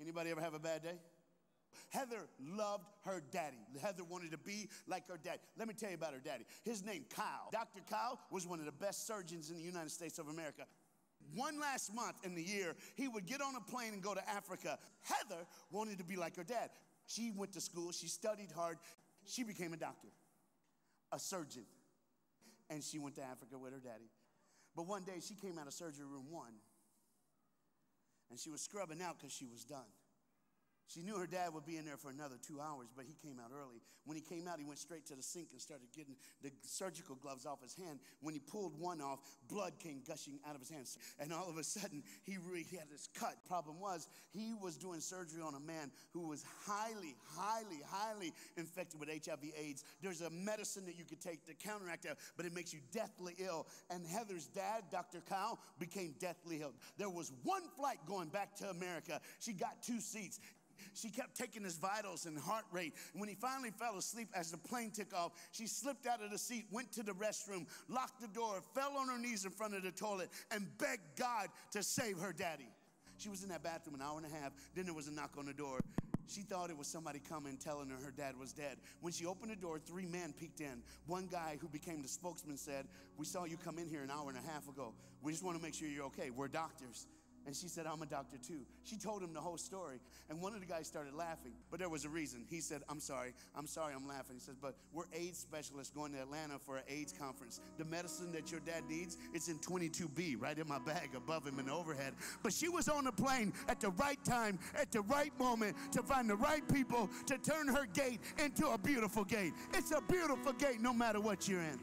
Anybody ever have a bad day? Heather loved her daddy. Heather wanted to be like her daddy. Let me tell you about her daddy. His name, Kyle. Dr. Kyle was one of the best surgeons in the United States of America. One last month in the year, he would get on a plane and go to Africa. Heather wanted to be like her dad. She went to school. She studied hard. She became a doctor, a surgeon. And she went to Africa with her daddy. But one day, she came out of surgery room 1. And she was scrubbing out because she was done. She knew her dad would be in there for another 2 hours, but he came out early. When he came out, he went straight to the sink and started getting the surgical gloves off his hand. When he pulled one off, blood came gushing out of his hands. And all of a sudden, he had this cut. Problem was, he was doing surgery on a man who was highly infected with HIV/AIDS. There's a medicine that you could take to counteract that, but it makes you deathly ill. And Heather's dad, Dr. Kyle, became deathly ill. There was one flight going back to America. She got 2 seats. She kept taking his vitals and heart rate. When he finally fell asleep as the plane took off, she slipped out of the seat, went to the restroom, locked the door, fell on her knees in front of the toilet, and begged God to save her daddy. She was in that bathroom an hour and a half. Then there was a knock on the door. She thought it was somebody coming telling her dad was dead. When she opened the door, 3 men peeked in. One guy who became the spokesman said, "We saw you come in here an hour and a half ago. We just want to make sure you're okay. We're doctors." And she said, "I'm a doctor too." She told him the whole story. And one of the guys started laughing, but there was a reason. He said, I'm sorry I'm laughing. He says, "But we're AIDS specialists going to Atlanta for an AIDS conference. The medicine that your dad needs, it's in 22B, right in my bag above him in the overhead." But she was on the plane at the right time, at the right moment, to find the right people to turn her gate into a beautiful gate. It's a beautiful gate no matter what you're in.